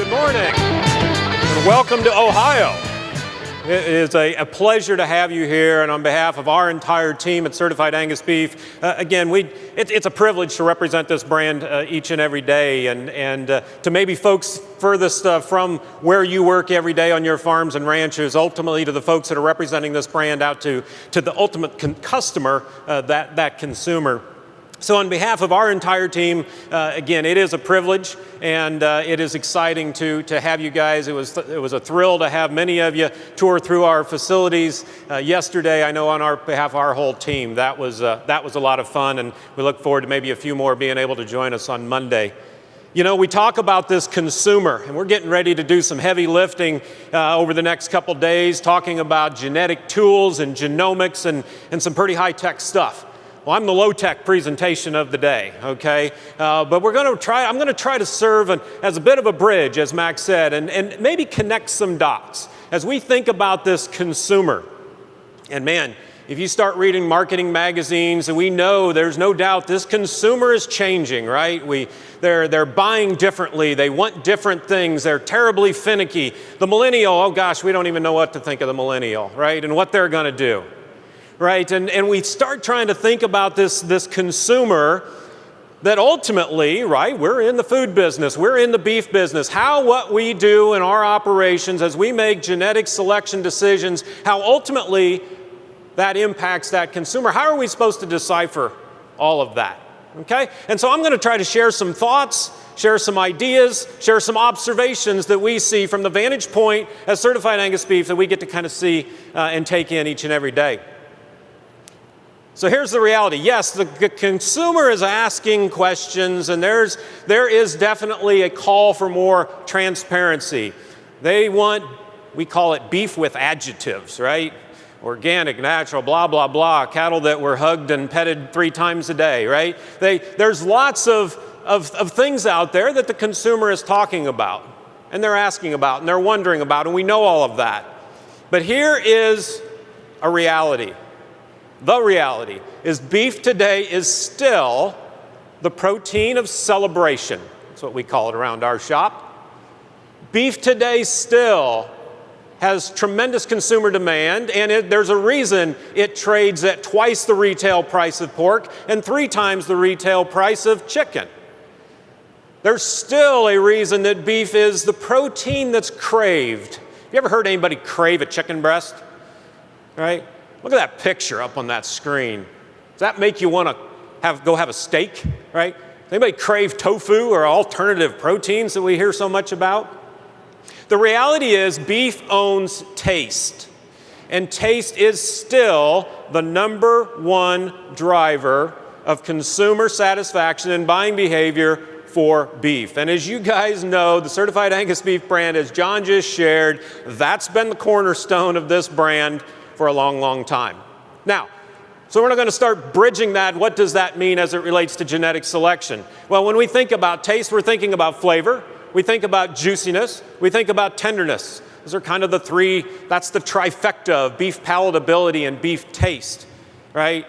Good morning, and welcome to Ohio. It is a pleasure to have you here, and on behalf of our entire team at Certified Angus Beef, again, it's a privilege to represent this brand each and every day, and to maybe folks furthest from where you work every day on your farms and ranches, ultimately to the folks that are representing this brand out to the ultimate customer, that consumer. So on behalf of our entire team, again, it is a privilege, and it is exciting to have you guys. It was a thrill to have many of you tour through our facilities yesterday. I know on our behalf of our whole team, that was a lot of fun, and we look forward to maybe a few more being able to join us on Monday. You know, we talk about this consumer, and we're getting ready to do some heavy lifting over the next couple days, talking about genetic tools and genomics and some pretty high-tech stuff. Well, I'm the low-tech presentation of the day, okay? But I'm going to try to serve as a bit of a bridge, as Max said, and maybe connect some dots as we think about this consumer. And man, if you start reading marketing magazines, and we know there's no doubt this consumer is changing, right? They're buying differently. They want different things. They're terribly finicky. The millennial, oh gosh, we don't even know what to think of the millennial, right? And what they're going to do. Right, and we start trying to think about this consumer that ultimately, right, we're in the food business, we're in the beef business, how what we do in our operations as we make genetic selection decisions, how ultimately that impacts that consumer. How are we supposed to decipher all of that, okay? And so I'm going to try to share some thoughts, share some ideas, share some observations that we see from the vantage point as Certified Angus Beef that we get to kind of see and take in each and every day. So here's the reality. Yes, the consumer is asking questions, and there is definitely a call for more transparency. They want, we call it beef with adjectives, right? Organic, natural, blah, blah, blah, cattle that were hugged and petted 3 times a day, right? There's lots of things out there that the consumer is talking about, and they're asking about, and they're wondering about, and we know all of that. But here is a reality. The reality is beef today is still the protein of celebration. That's what we call it around our shop. Beef today still has tremendous consumer demand, and there's a reason it trades at twice the retail price of pork and 3 times the retail price of chicken. There's still a reason that beef is the protein that's craved. You ever heard anybody crave a chicken breast? Right? Look at that picture up on that screen. Does that make you want to go have a steak, right? Does anybody crave tofu or alternative proteins that we hear so much about? The reality is beef owns taste, and taste is still the #1 driver of consumer satisfaction and buying behavior for beef. And as you guys know, the Certified Angus Beef brand, as John just shared, that's been the cornerstone of this brand for a long, long time. Now, so we're going to start bridging that. What does that mean as it relates to genetic selection? Well, when we think about taste, we're thinking about flavor, we think about juiciness, we think about tenderness. Those are kind of the 3, that's the trifecta of beef palatability and beef taste, right?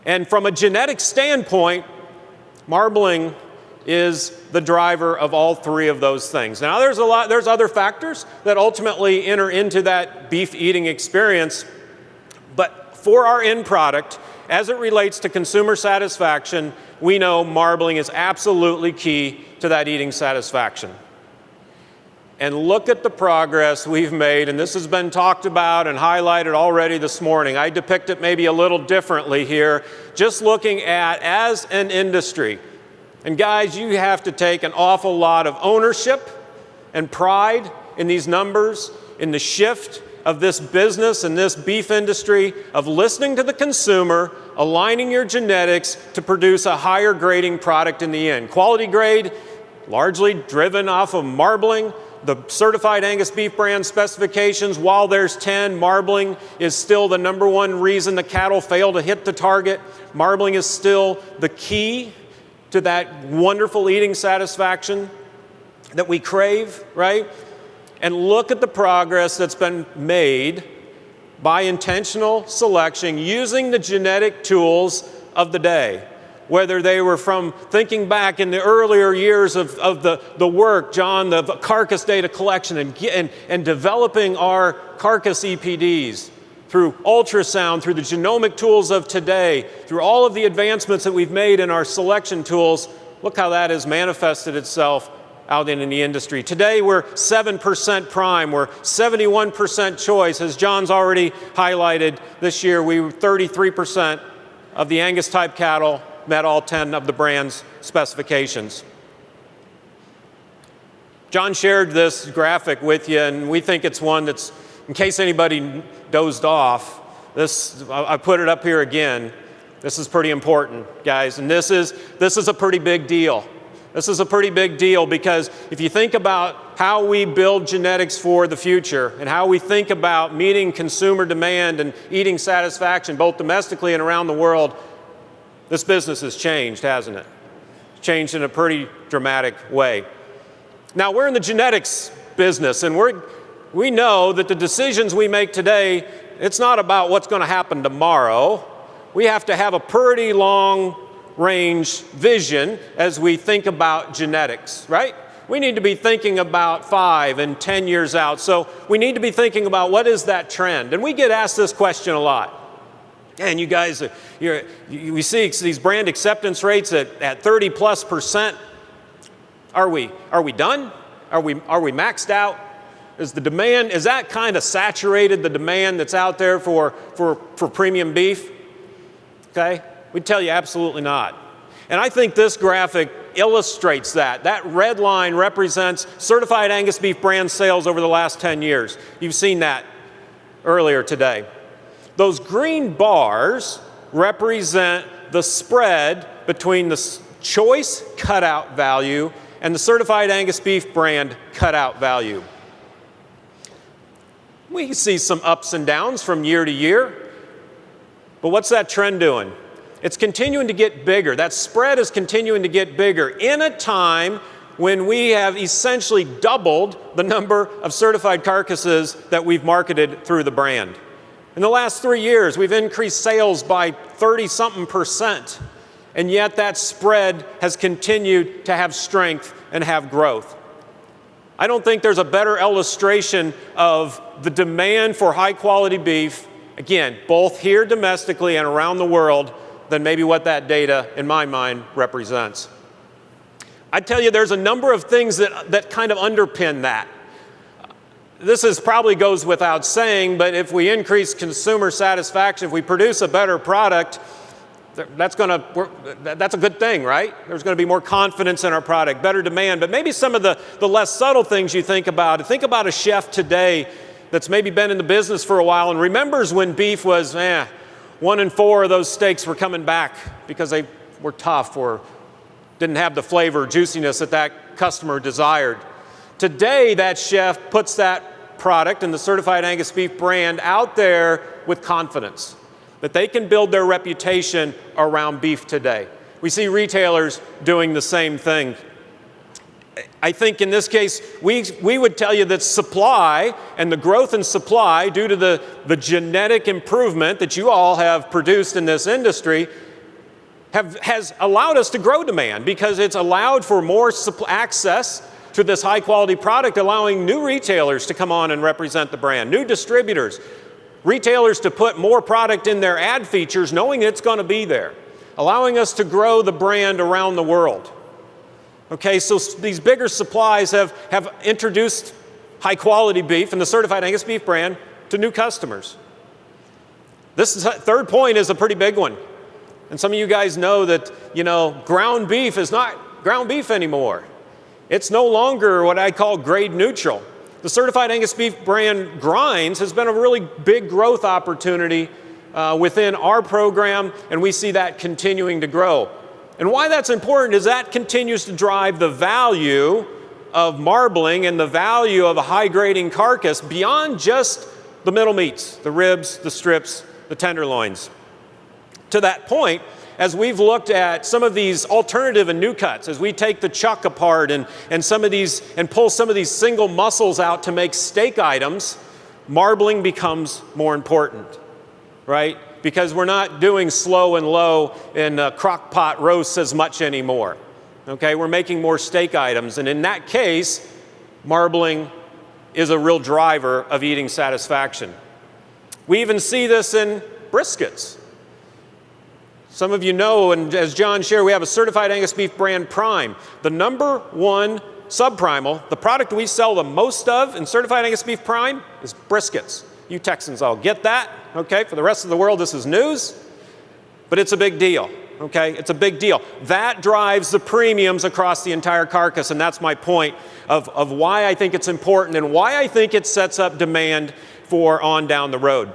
And from a genetic standpoint, marbling is the driver of all 3 of those things. Now there's other factors that ultimately enter into that beef eating experience, but for our end product, as it relates to consumer satisfaction, we know marbling is absolutely key to that eating satisfaction. And look at the progress we've made, and this has been talked about and highlighted already this morning. I depict it maybe a little differently here, just looking at as an industry. And guys, you have to take an awful lot of ownership and pride in these numbers, in the shift of this business and this beef industry, of listening to the consumer, aligning your genetics to produce a higher grading product in the end. Quality grade, largely driven off of marbling. The Certified Angus Beef brand specifications, while there's 10, marbling is still the #1 reason the cattle fail to hit the target. Marbling is still the key to that wonderful eating satisfaction that we crave, right? And look at the progress that's been made by intentional selection using the genetic tools of the day. whether they were from thinking back in the earlier years of the work, John, the carcass data collection and developing our carcass EPDs, through ultrasound, through the genomic tools of today, through all of the advancements that we've made in our selection tools. Look how that has manifested itself out in the industry. Today we're 7% prime, we're 71% choice. As John's already highlighted, this year we were 33% of the Angus type cattle met all 10 of the brand's specifications. John shared this graphic with you, and we think it's one that's, in case anybody dozed off, I put it up here again. This is pretty important, guys, and this is a pretty big deal. This is a pretty big deal because if you think about how we build genetics for the future and how we think about meeting consumer demand and eating satisfaction both domestically and around the world, this business has changed, hasn't it? It's changed in a pretty dramatic way. Now, we're in the genetics business, and we know that the decisions we make today, it's not about what's going to happen tomorrow. We have to have a pretty long-range vision as we think about genetics, right? We need to be thinking about 5 and 10 years out. So we need to be thinking about what is that trend. And we get asked this question a lot. And you guys, we see these brand acceptance rates at 30+%. Are we done? Are we maxed out? Is the demand, is that kind of saturated, the demand that's out there for premium beef? Okay, we'd tell you absolutely not. And I think this graphic illustrates that. That red line represents Certified Angus Beef brand sales over the last 10 years. You've seen that earlier today. Those green bars represent the spread between the choice cutout value and the Certified Angus Beef brand cutout value. We see some ups and downs from year to year, but what's that trend doing? It's continuing to get bigger. That spread is continuing to get bigger in a time when we have essentially doubled the number of certified carcasses that we've marketed through the brand. In the last 3 years, we've increased sales by 30-something%, and yet that spread has continued to have strength and have growth. I don't think there's a better illustration of the demand for high-quality beef, again, both here domestically and around the world, than maybe what that data, in my mind, represents. I tell you, there's a number of things that kind of underpin that. This probably goes without saying, but if we increase consumer satisfaction, if we produce a better product, that's a good thing, right? There's going to be more confidence in our product, better demand. But maybe some of the less subtle things you think about a chef today that's maybe been in the business for a while and remembers when beef was, 1 in 4 of those steaks were coming back because they were tough or didn't have the flavor, juiciness that customer desired. Today, that chef puts that product and the Certified Angus Beef brand out there with confidence that they can build their reputation around beef today. We see retailers doing the same thing. I think in this case, we would tell you that supply and the growth in supply due to the genetic improvement that you all have produced in this industry has allowed us to grow demand because it's allowed for more access to this high quality product, allowing new retailers to come on and represent the brand, new distributors, retailers to put more product in their ad features knowing it's going to be there, allowing us to grow the brand around the world. Okay, so these bigger supplies have introduced high-quality beef and the Certified Angus Beef brand to new customers. This third point is a pretty big one. And some of you guys know that, ground beef is not ground beef anymore. It's no longer what I call grade neutral. The Certified Angus Beef brand grinds has been a really big growth opportunity within our program, and we see that continuing to grow. And why that's important is that continues to drive the value of marbling and the value of a high-grading carcass beyond just the middle meats, the ribs, the strips, the tenderloins. To that point, as we've looked at some of these alternative and new cuts, as we take the chuck apart and some of these and pull some of these single muscles out to make steak items, marbling becomes more important, right? because we're not doing slow and low and crock pot roasts as much anymore. Okay, we're making more steak items, and in that case, marbling is a real driver of eating satisfaction. We even see this in briskets. Some of you know, and as John shared, we have a Certified Angus Beef brand prime. The number one subprimal, the product we sell the most of in Certified Angus Beef prime is briskets. You Texans all get that, okay? For the rest of the world, this is news, but it's a big deal, okay? It's a big deal. That drives the premiums across the entire carcass, and that's my point of why I think it's important and why I think it sets up demand for on down the road.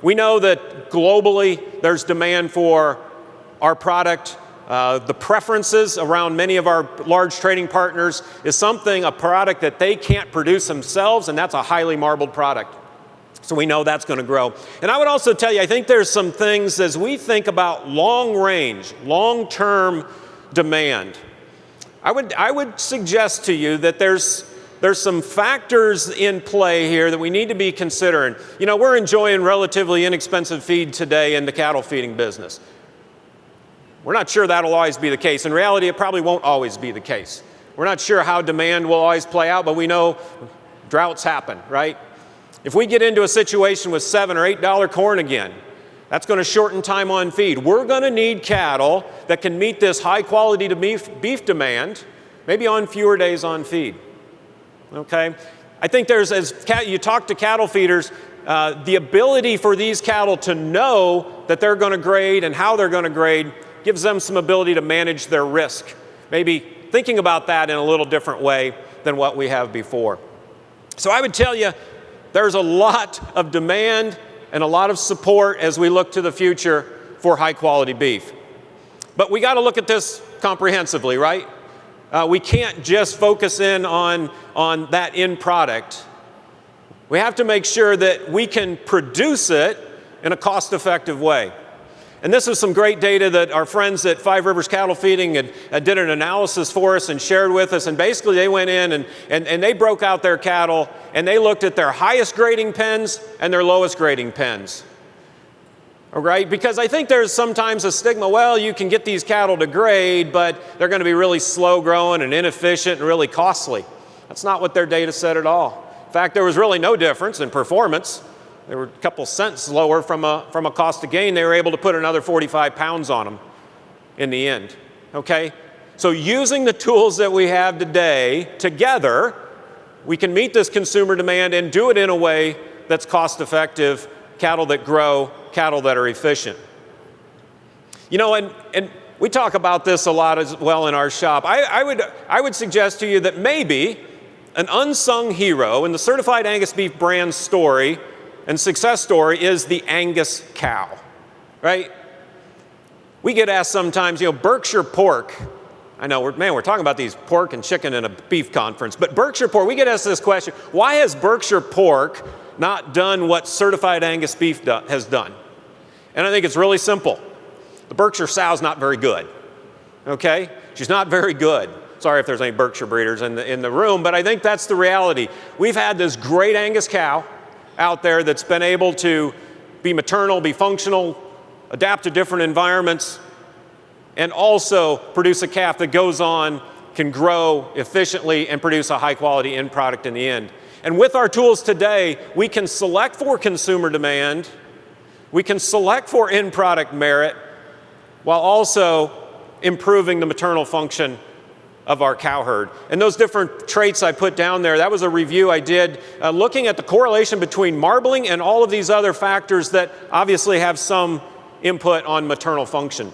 We know that globally there's demand for our product. The preferences around many of our large trading partners is a product that they can't produce themselves, and that's a highly marbled product. So we know that's going to grow. And I would also tell you, I think there's some things as we think about long range, long-term demand. I would suggest to you that there's some factors in play here that we need to be considering. You know, we're enjoying relatively inexpensive feed today in the cattle feeding business. We're not sure that'll always be the case. In reality, it probably won't always be the case. We're not sure how demand will always play out, but we know droughts happen, right? If we get into a situation with $7 or $8 corn again, that's going to shorten time on feed. We're going to need cattle that can meet this high quality beef demand, maybe on fewer days on feed. Okay? I think there's, as you talk to cattle feeders, the ability for these cattle to know that they're going to grade and how they're going to grade gives them some ability to manage their risk. Maybe thinking about that in a little different way than what we have before. So I would tell you, there's a lot of demand and a lot of support as we look to the future for high quality beef. But we got to look at this comprehensively, right? We can't just focus in on that end product. We have to make sure that we can produce it in a cost-effective way. And this was some great data that our friends at Five Rivers Cattle Feeding did an analysis for us and shared with us. And basically they went in and they broke out their cattle and they looked at their highest grading pens and their lowest grading pens. All right? Because I think there's sometimes a stigma, well, you can get these cattle to grade, but they're going to be really slow growing and inefficient and really costly. That's not what their data said at all. In fact, there was really no difference in performance. They were a couple cents lower from a cost of gain. They were able to put another 45 pounds on them in the end, okay? So using the tools that we have today together, we can meet this consumer demand and do it in a way that's cost effective, cattle that grow, cattle that are efficient. You know, and we talk about this a lot as well in our shop. I would suggest to you that maybe an unsung hero in the Certified Angus Beef brand story and success story is the Angus cow, right? We get asked sometimes, you know, Berkshire pork. I know, we're talking about these pork and chicken in a beef conference, but Berkshire pork, we get asked this question, why has Berkshire pork not done what Certified Angus Beef has done? And I think it's really simple. The Berkshire sow's not very good, okay? She's not very good. Sorry if there's any Berkshire breeders in the room, but I think that's the reality. We've had this great Angus cow out there that's been able to be maternal, be functional, adapt to different environments, and also produce a calf that goes on, can grow efficiently, and produce a high-quality end product in the end. And with our tools today, we can select for consumer demand, we can select for end product merit, while also improving the maternal function of our cow herd. And those different traits I put down there, that was a review I did looking at the correlation between marbling and all of these other factors that obviously have some input on maternal function.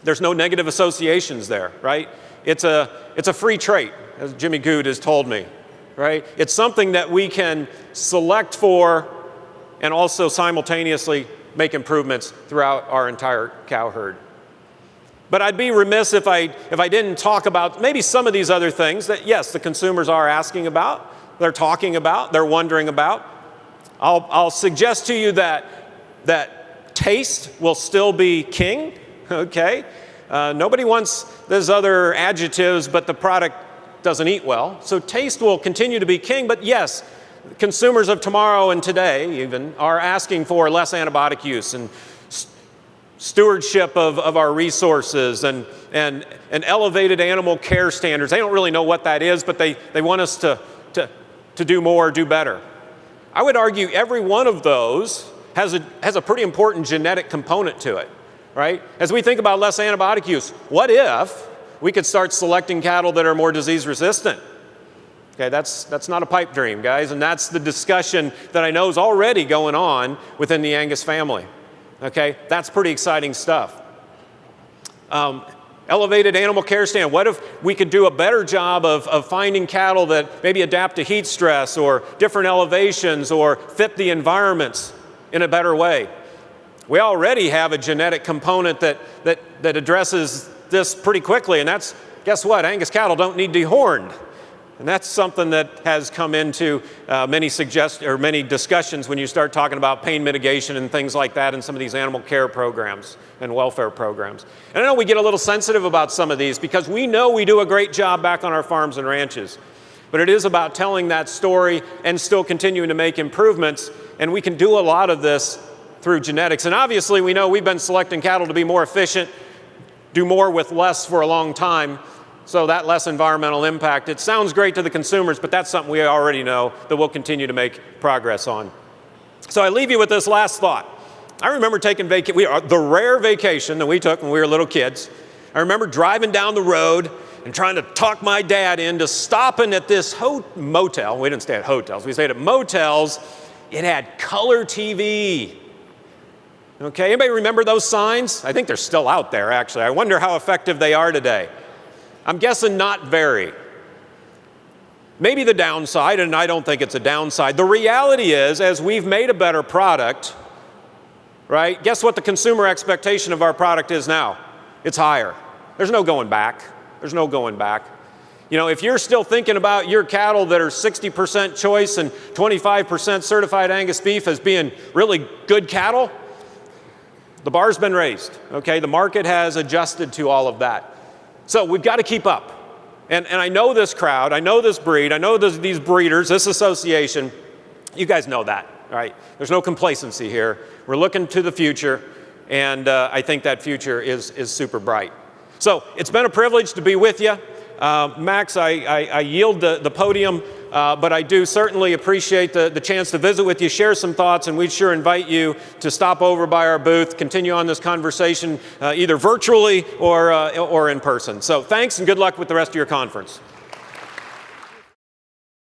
There's no negative associations there, right? It's a free trait, as Jimmy Good has told me, right? It's something that we can select for and also simultaneously make improvements throughout our entire cow herd. But I'd be remiss if I didn't talk about maybe some of these other things that, yes, the consumers are asking about, they're talking about, they're wondering about. I'll suggest to you that taste will still be king, okay? Nobody wants those other adjectives, but the product doesn't eat well. So taste will continue to be king, but yes, consumers of tomorrow and today even are asking for less antibiotic use and stewardship of our resources and elevated animal care standards. They don't really know what that is, but they want us to do more, do better. I would argue every one of those has a pretty important genetic component to it, right? As we think about less antibiotic use, what if we could start selecting cattle that are more disease resistant? Okay, that's not a pipe dream, guys, and that's the discussion that I know is already going on within the Angus family. Okay, that's pretty exciting stuff. Elevated animal care standard. What if we could do a better job of finding cattle that maybe adapt to heat stress or different elevations or fit the environments in a better way? We already have a genetic component that addresses this pretty quickly, and that's, guess what? Angus cattle don't need dehorned. And that's something that has come into many discussions when you start talking about pain mitigation and things like that in some of these animal care programs and welfare programs. And I know we get a little sensitive about some of these because we know we do a great job back on our farms and ranches. But it is about telling that story and still continuing to make improvements. And we can do a lot of this through genetics. And obviously we know we've been selecting cattle to be more efficient, do more with less for a long time. So that less environmental impact. It sounds great to the consumers, but that's something we already know that we'll continue to make progress on. So I leave you with this last thought. I remember taking the rare vacation that we took when we were little kids. I remember driving down the road and trying to talk my dad into stopping at this motel. We didn't stay at hotels, we stayed at motels. It had color TV. Okay, anybody remember those signs? I think they're still out there, actually. I wonder how effective they are today. I'm guessing not very. Maybe the downside, and I don't think it's a downside. The reality is, as we've made a better product, right, guess what the consumer expectation of our product is now? It's higher. There's no going back. There's no going back. You know, if you're still thinking about your cattle that are 60% choice and 25% certified Angus beef as being really good cattle, the bar's been raised, okay? The market has adjusted to all of that. So we've got to keep up. And I know this crowd, I know this breed, I know these breeders, this association. You guys know that, right? There's no complacency here. We're looking to the future, and I think that future is super bright. So it's been a privilege to be with you. Max, I yield the podium, but I do certainly appreciate the chance to visit with you, share some thoughts, and we'd sure invite you to stop over by our booth, continue on this conversation either virtually or in person. So thanks and good luck with the rest of your conference.